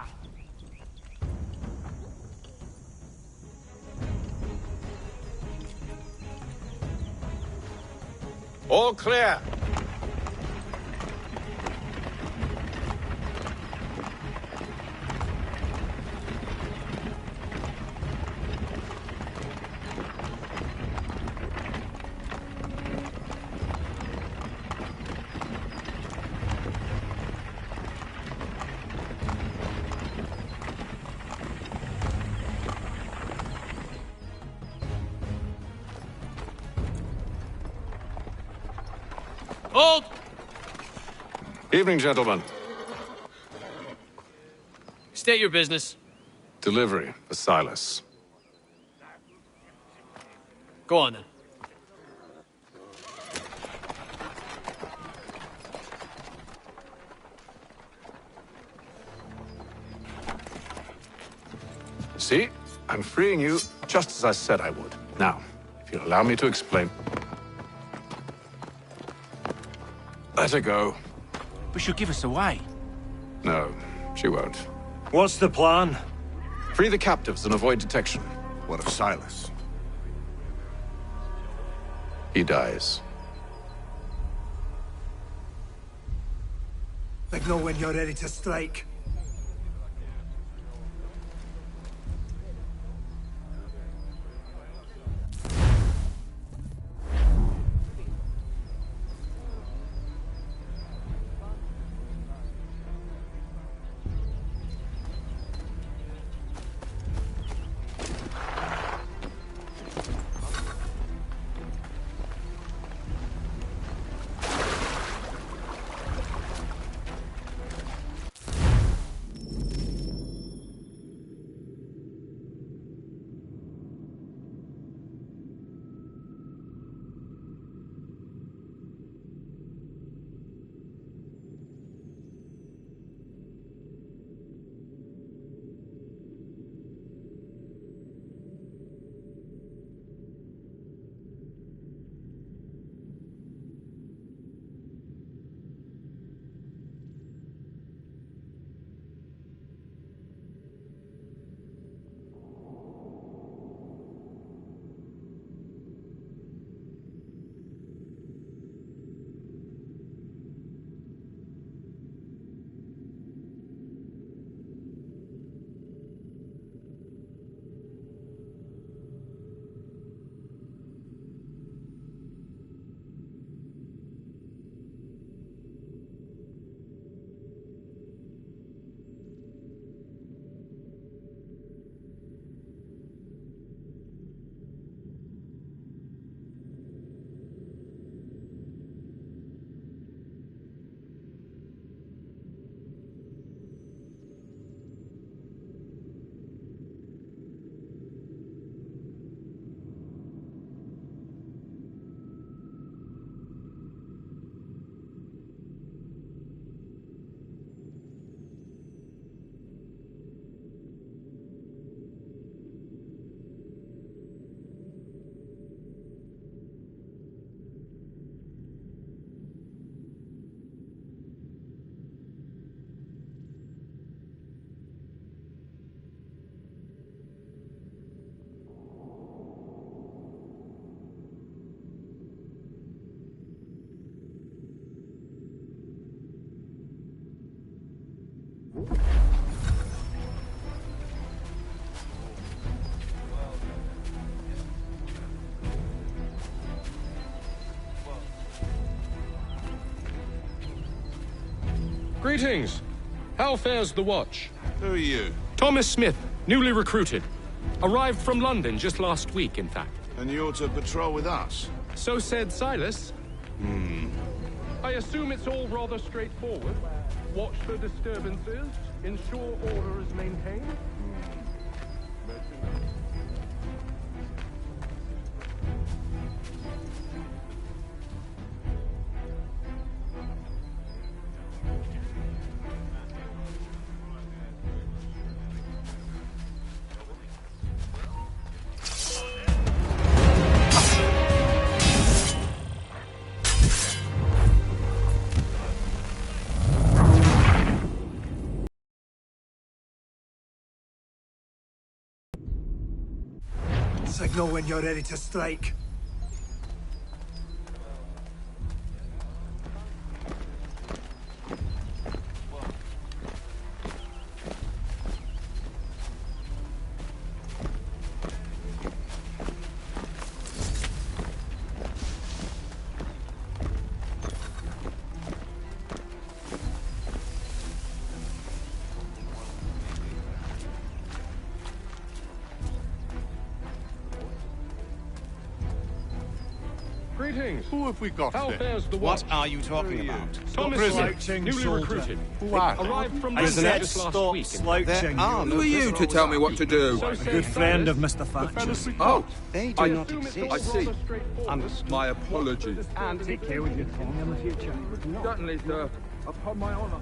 All clear. Hold! Evening, gentlemen. State your business. Delivery for Silas. Go on, then. See? I'm freeing you just as I said I would. Now, if you'll allow me to explain. Let her go. But she'll give us away. No, she won't. What's the plan? Free the captives and avoid detection. What of Silas? He dies. Signal when you're ready to strike. Greetings. How fares the watch? Who are you? Thomas Smith, newly recruited. Arrived from London just last week, in fact. And you're to patrol with us? So said Silas. I assume it's all rather straightforward. Watch for disturbances, ensure order is maintained. Signal when you're ready to strike. Greetings. Who have we got How there? fares the What watch? are you talking about? Thomas Prison. Smith, newly recruited. Who are they? Arrived from I London said just last stop week. slouching. Who are you to tell me what to do? So A said good friend of Silas. Mr. Thatcher's. Oh, They do not Assume it's exist. all I see. rather straightforward. my apologies. And Take care with your tongue in the future. Certainly, sir. Upon my honor.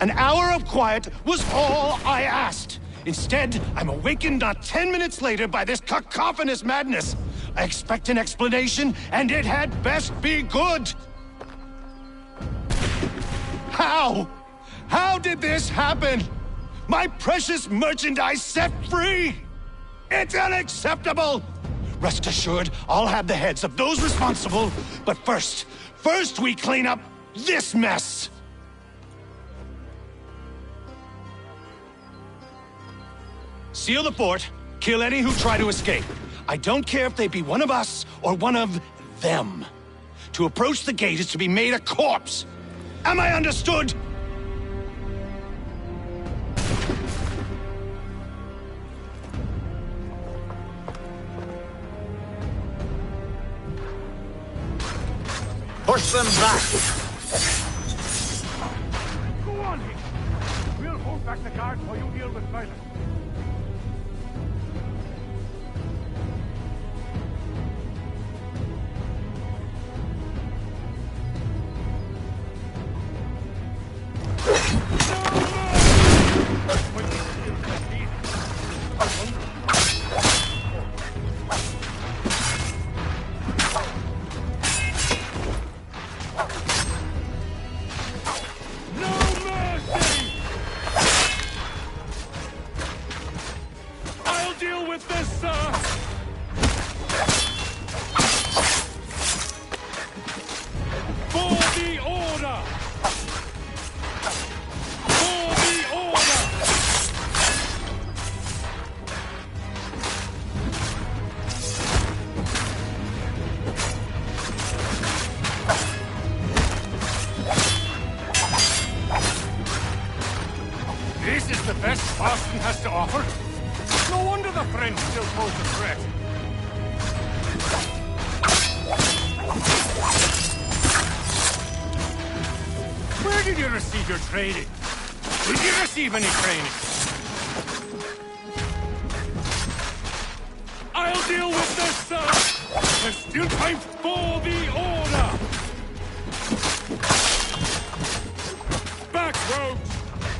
An hour of quiet was all I asked. Instead, I'm awakened not 10 minutes later by this cacophonous madness. I expect an explanation, and it had best be good. How? How did this happen? My precious merchandise set free? It's unacceptable! Rest assured, I'll have the heads of those responsible, but first we clean up this mess! Seal the fort, kill any who try to escape. I don't care if they be one of us or one of them. To approach the gate is to be made a corpse. Am I understood? Push them back! Go on, Hick. We'll hold back the guard while you deal with Silas. This is the best Boston has to offer? No wonder the French still pose a threat. Where did you receive your training? Did you receive any training? I'll deal with this, sir! There's still time for the order! Back, rogues!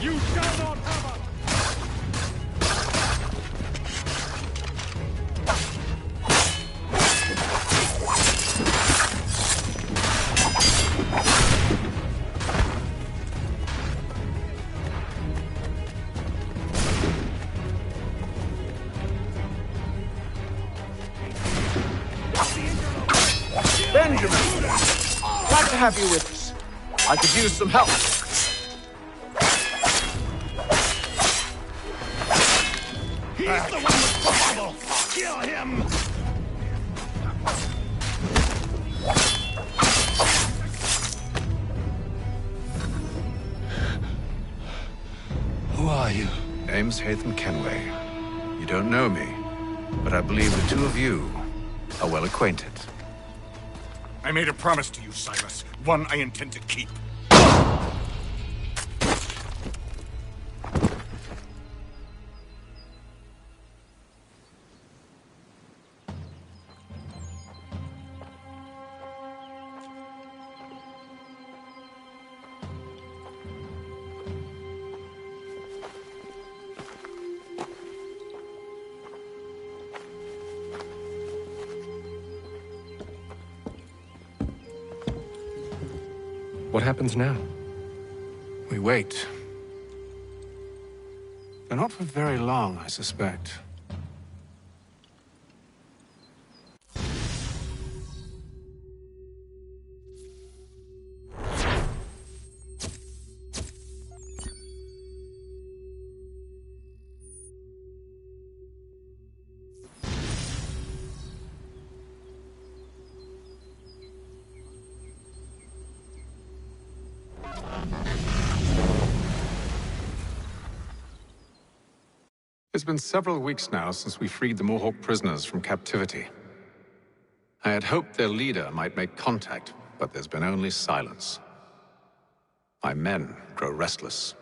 You shall not have us! Benjamin! Glad to have you with us. I could use some help. He's the one with the bubble! Kill him! Who are you? Name's Haytham Kenway. You don't know me, but I believe the two of you are well acquainted. I made a promise to you, Silas. One I intend to keep. What happens now? We wait. But not for very long, I suspect. It's been several weeks now since we freed the Mohawk prisoners from captivity. I had hoped their leader might make contact, but there's been only silence. My men grow restless.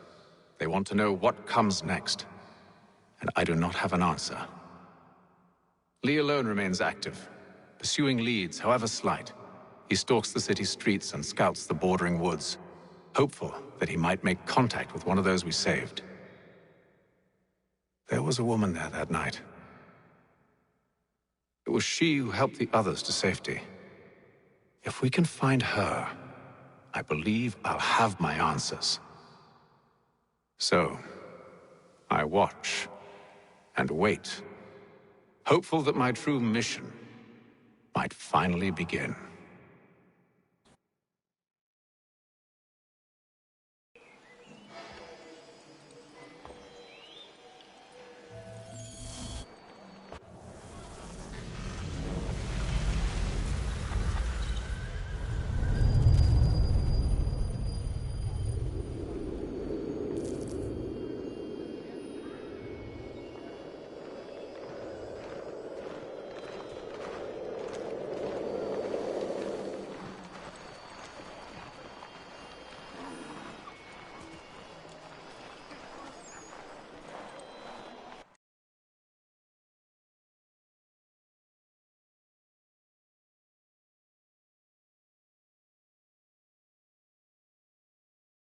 They want to know what comes next, and I do not have an answer. Lee alone remains active, pursuing leads, however slight. He stalks the city streets and scouts the bordering woods. hopeful that he might make contact with one of those we saved. There was a woman there that night. It was she who helped the others to safety. If we can find her, I believe I'll have my answers. So, I watch and wait, hopeful that my true mission might finally begin.